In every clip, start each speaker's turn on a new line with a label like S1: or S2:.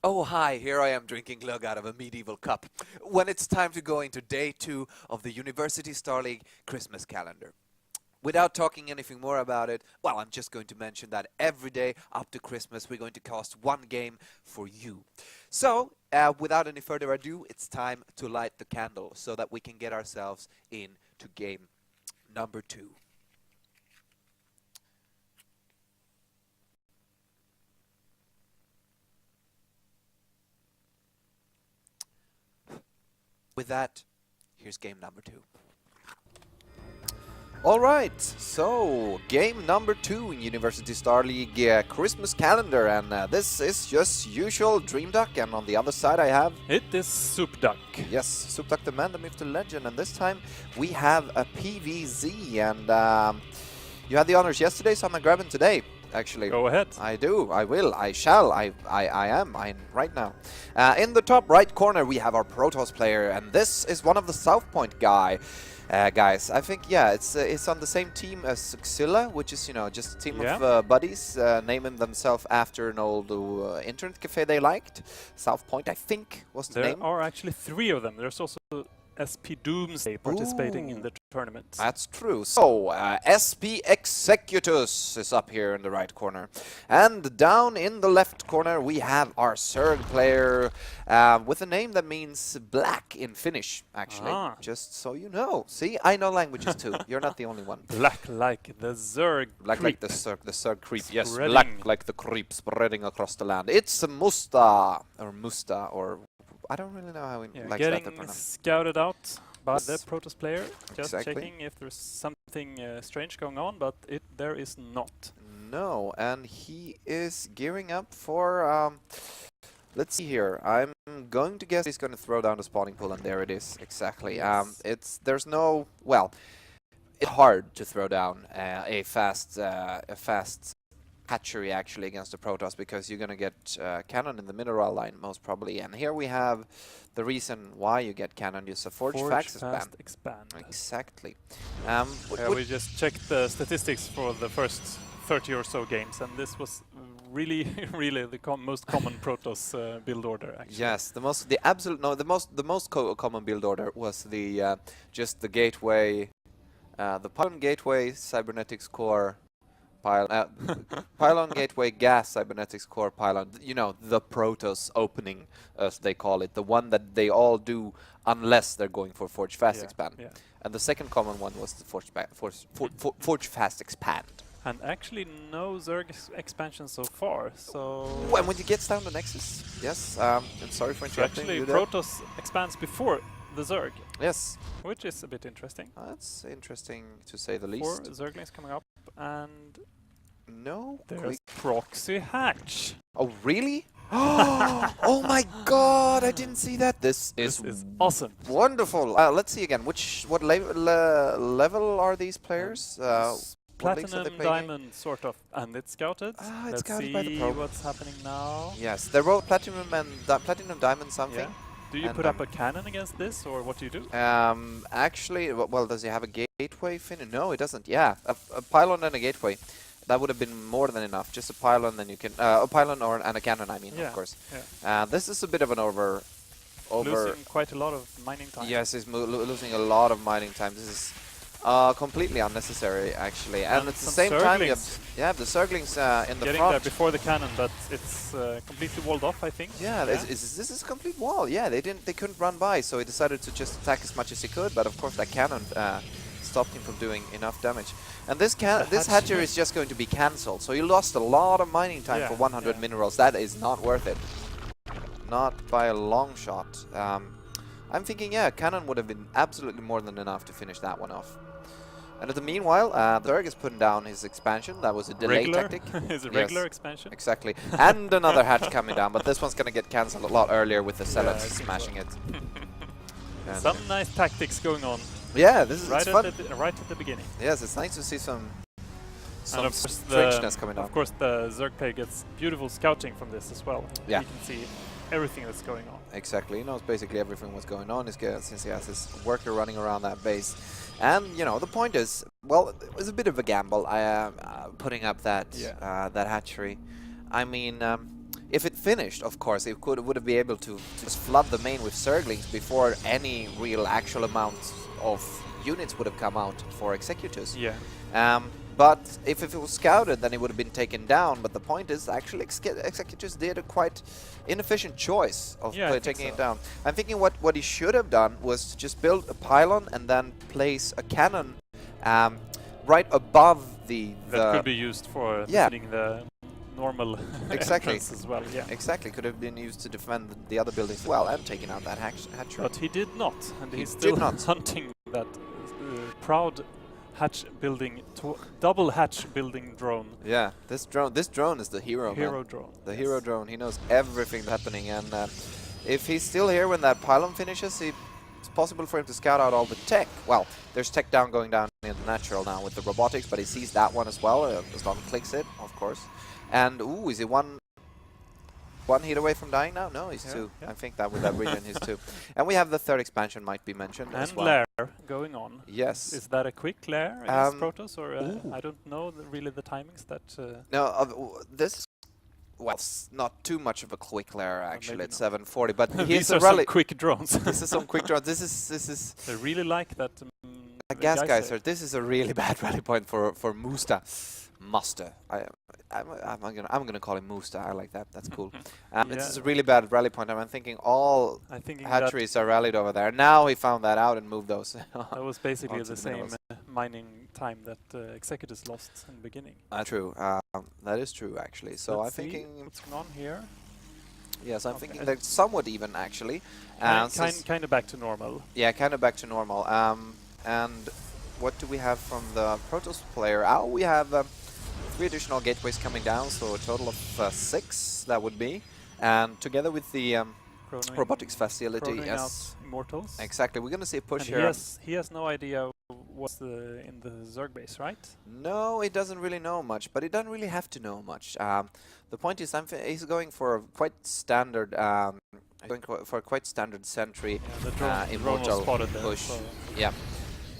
S1: Oh hi, here I am drinking glögg out of a medieval cup, when it's time to go into day 2 of the University Star League Christmas calendar. Without talking anything more about it, well, I'm just going to mention that every day up to Christmas we're going to cast one game for you. So, without any further ado, it's time to light the candle so that we can get ourselves into game number 2. With that, here's game number 2. Alright, so game number 2 in University Star League Christmas calendar, and this is just usual DreamDucK, and on the other side I have...
S2: It is SoupDucK.
S1: Yes, SoupDucK, the man, the myth, the legend, and this time we have a PVZ, and you had the honors yesterday, so I'm grabbing today. Actually,
S2: go ahead.
S1: I do, I will, I shall, I am right now. In the top right corner we have our Protoss player, and this is one of the South Point guys. I think, yeah, it's on the same team as Xilla, which is, you know, just a team of buddies naming themselves after an old internet cafe they liked. South Point, I think, was the name.
S2: There are actually 3 of them. There's also SPExecutuz participating in the tournament.
S1: That's true. So, SPExecutuz is up here in the right corner. And down in the left corner we have our Zerg player with a name that means black in Finnish, actually. Just so you know. See, I know languages too. You're not the only one.
S2: Black like the Zerg
S1: Black
S2: creep.
S1: like the Zerg creep. Yes,
S2: Spreading.
S1: black like the creep spreading across the land. It's a Musta, or I don't really know how we like that to pronounce.
S2: Scouted out by the Protoss player. Just
S1: Exactly.
S2: checking if there's something strange going on, but there is not.
S1: No, and he is gearing up for... let's see here. I'm going to guess he's going to throw down the spawning pool, and there it is. Exactly.
S2: Yes.
S1: There's no... Well, it's hard to throw down a fast hatchery actually against the Protoss, because you're gonna get cannon in the mineral line most probably, and here we have the reason why you get cannon. Use a forge fast expand. Exactly.
S2: We just checked the statistics for the first 30 or so games, and this was really the most common Protoss build order actually.
S1: Yes, the most common build order was the just the gateway, the pylon gateway cybernetics core. Pylon gateway gas cybernetics core pylon, you know, the Protoss opening as they call it, the one that they all do unless they're going for forge fast expand. And the second common one was the forge fast expand.
S2: And actually no Zerg expansion so far, so...
S1: When it gets down to Nexus, yes, I'm sorry for interrupting you there.
S2: Actually Protoss expands before the Zerg.
S1: Yes.
S2: Which is a bit interesting.
S1: That's interesting to say the least.
S2: 4 Zerglings coming up, and...
S1: No.
S2: There's proxy hatch.
S1: Oh, really? Oh my god, I didn't see that. This is
S2: awesome.
S1: Wonderful. Let's see again. What level are these players?
S2: Platinum, diamond, sort of. And it's scouted.
S1: It's
S2: Let's
S1: scouted
S2: see
S1: by the pro.
S2: what's happening now.
S1: Yes, they wrote platinum and platinum diamond something.
S2: Yeah. Do you put up a cannon against this, or what do you do?
S1: Actually, well, does he have a gateway fin? No, it doesn't. Yeah, a pylon and a gateway. That would have been more than enough. Just a pylon, then you can a pylon and a cannon. I mean, of course. Yeah. This is a bit of an
S2: losing quite a lot of mining time.
S1: Yes, he's losing a lot of mining time. This is completely unnecessary, actually. And at the same time, you have the Zerglings in the
S2: front. Getting there before the cannon, but it's completely walled off, I think.
S1: Yeah, this is a complete wall. Yeah, they couldn't run by, so he decided to just attack as much as he could. But of course, that cannon stopped him from doing enough damage. And this hatchery is just going to be cancelled. So you lost a lot of mining time for 100 minerals. That is not worth it. Not by a long shot. I'm thinking, cannon would have been absolutely more than enough to finish that one off. And in the meanwhile, the Zerg is putting down his expansion. That was a delay tactic.
S2: His regular expansion.
S1: Exactly. And another hatch coming down, but this one's going to get cancelled a lot earlier with the Zealots smashing it.
S2: Some nice tactics going on.
S1: Yeah, this is
S2: right
S1: fun.
S2: Right at the beginning.
S1: Yes, it's nice to see some
S2: strangeness
S1: coming down.
S2: Of course, the Zerg player gets beautiful scouting from this as well.
S1: Yeah.
S2: You can see everything that's going on.
S1: Exactly, he knows basically everything what's going on since he has his worker running around that base. And, you know, the point is, well, it was a bit of a gamble putting up that that hatchery. I mean, if it finished, of course, it would have been able to just flood the main with Zerglings before any real actual amounts of units would have come out for Executuz.
S2: Yeah.
S1: But if it was scouted, then it would have been taken down. But the point is, actually, Executuz did a quite inefficient choice of taking it down. I'm thinking what he should have done was to just build a pylon and then place a cannon right above the...
S2: That could be used for defending the normal entrance as well. Yeah.
S1: Exactly, could have been used to defend the other buildings as well and taking out that hatchery.
S2: But he did not, and he's still hunting that proud double hatch building drone.
S1: Yeah, this drone is the hero.
S2: Drone.
S1: The hero drone. He knows everything that's happening, and if he's still here when that pylon finishes, it's possible for him to scout out all the tech. Well, there's tech going down in the natural now with the robotics, but he sees that one as well. As long as he clicks it, of course. And ooh, is he one hit away from dying now? No, he's two. Yeah. I think that with that region he's two. And we have the third expansion might be mentioned as well.
S2: And lair going on.
S1: Yes.
S2: Is that a quick lair against Protoss, or I don't know really the timings that...
S1: No, this... Well, it's not too much of a quick lair actually. It's 740, but here's a
S2: some quick drones.
S1: This is some quick drones. This is.
S2: They really like that.
S1: Gas geyser. This is a really bad rally point for Musta. I'm gonna call him Musta. I like that. That's cool. It's a really bad rally point. I'm thinking all hatcheries are rallied over there. Now he found that out and moved those.
S2: That was basically the same mining time that Executuz lost in the beginning.
S1: True. That is true actually. So I'm thinking
S2: what's going on here.
S1: Yes, I'm thinking they're somewhat even actually.
S2: Kind of back to normal.
S1: Yeah, kind of back to normal. And what do we have from the Protoss player? Oh, we have 3 additional gateways coming down, so a total of 6 that would be. And together with the robotics facility,
S2: yes, Immortals.
S1: Exactly, we're gonna see a push
S2: and
S1: here.
S2: He has no idea what's in the Zerg base, right?
S1: No, he doesn't really know much, but he doesn't really have to know much. The point is, he's going for a quite standard, sentry immortal push.
S2: So
S1: Yeah.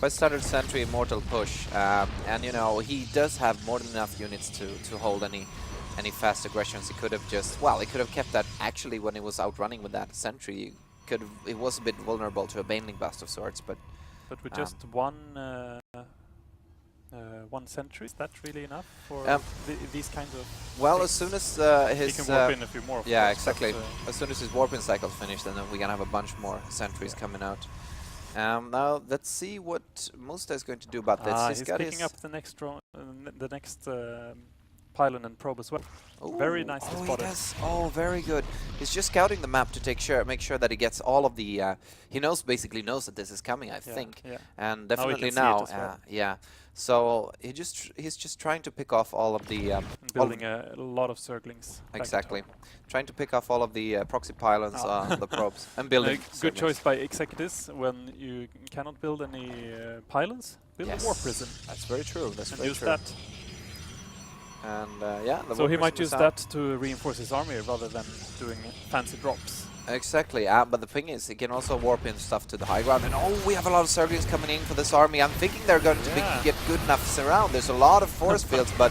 S1: Quite standard sentry immortal push, and you know he does have more than enough units to hold any fast aggressions. He could have he could have kept that actually when he was out running with that sentry. It was a bit vulnerable to a baneling blast of sorts, but
S2: with just one sentry, is that really enough for these kinds of?
S1: Well,
S2: things?
S1: as soon as
S2: he can warp in a few more.
S1: Yeah, exactly. As soon as his warping cycle's finished, then we're gonna have a bunch more sentries coming out. Now let's see what Musta is going to do about this.
S2: He's picking up the next pylon and probe as well. Ooh, very nicely spotted.
S1: He does. Oh, very good. He's just scouting the map to make sure that he gets all of the. He basically knows that this is coming. I think, and definitely now. Yeah. So he's just trying to pick off all of the
S2: building a lot of Zerglings.
S1: Exactly, trying to pick off all of the proxy pylons on the probes and building.
S2: Good choice by Executuz. When you cannot build any pylons, build a warp prison.
S1: That's very true. That's
S2: and
S1: very
S2: use
S1: true.
S2: that.
S1: And
S2: so he might use that to reinforce his army rather than doing fancy drops.
S1: Exactly, but the thing is, he can also warp in stuff to the high ground. And we have a lot of Zerglings coming in for this army. I'm thinking they're going to get good enough surround. There's a lot of force fields, but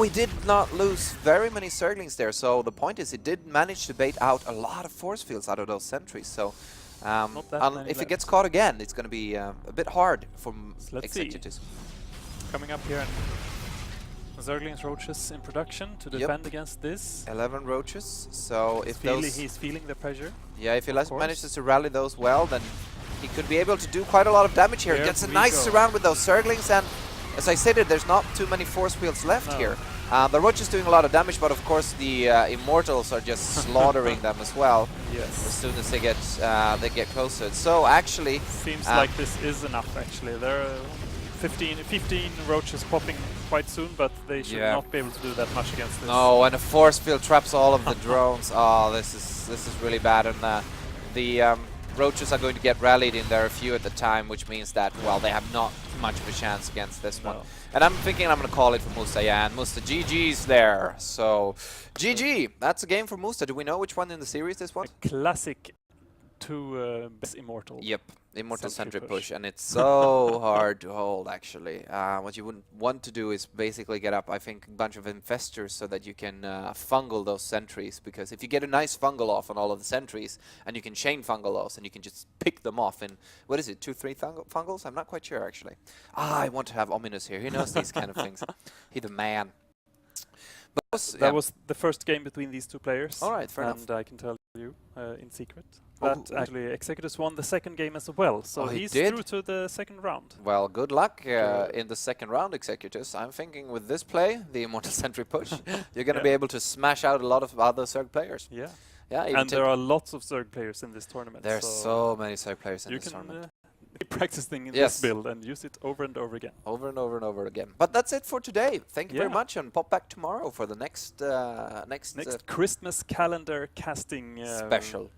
S1: he did not lose very many Zerglings there. So the point is, he did manage to bait out a lot of force fields out of those sentries. So if it gets caught again, it's going to be a bit hard for Executuz.
S2: Coming up here. Zerglings roaches in production to defend against this. 11
S1: roaches. So if
S2: he's feeling the pressure.
S1: Yeah, if he manages to rally those well, then he could be able to do quite a lot of damage here. Gets a nice surround with those Zerglings, and as I stated, there's not too many force fields left here. The roaches doing a lot of damage, but of course the Immortals are just slaughtering them as well.
S2: Yes.
S1: As soon as they get closer. So actually,
S2: seems like this is enough. Actually, there are 15 roaches popping quite soon, but they should not be able to do that much against this.
S1: No, and a force field traps all of the drones. Oh, this is really bad. And the Roaches are going to get rallied in there a few at the time, which means that, well, they have not much of a chance against this one. And I'm thinking I'm going to call it for Musta, yeah, and Musta GG's there. So, GG! That's a game for Musta. Do we know which one in the series this one?
S2: A classic to Immortal.
S1: Yep, Immortal sentry push, and it's so hard to hold, actually. What you wouldn't want to do is basically get up, I think, a bunch of infestors so that you can fungal those sentries, because if you get a nice fungal off on all of the sentries, and you can chain fungal those, and you can just pick them off in, what is it, 2-3 fungals? I'm not quite sure, actually. I want to have Ominous here. He knows these kind of things. He's the man. But
S2: that was the first game between these two players.
S1: All right, fair enough.
S2: And I can tell you in secret that actually Executuz won the second game as well, so he's through to the second round.
S1: Well, good luck in the second round, Executuz. I'm thinking with this play, the Immortal Sentry push, you're going to be able to smash out a lot of other Zerg players.
S2: Yeah.
S1: Yeah.
S2: And there are lots of Zerg players in this tournament.
S1: There's so many Zerg players in this tournament.
S2: You can practicing this build and use it over and over again.
S1: Over and over and over again. But that's it for today. Thank you very much, and pop back tomorrow for the next
S2: Christmas calendar casting
S1: special.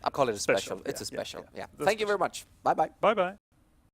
S1: I'll call it a special. It's a special. Yeah.
S2: Thank
S1: Thank you very much. Bye bye.
S2: Bye bye.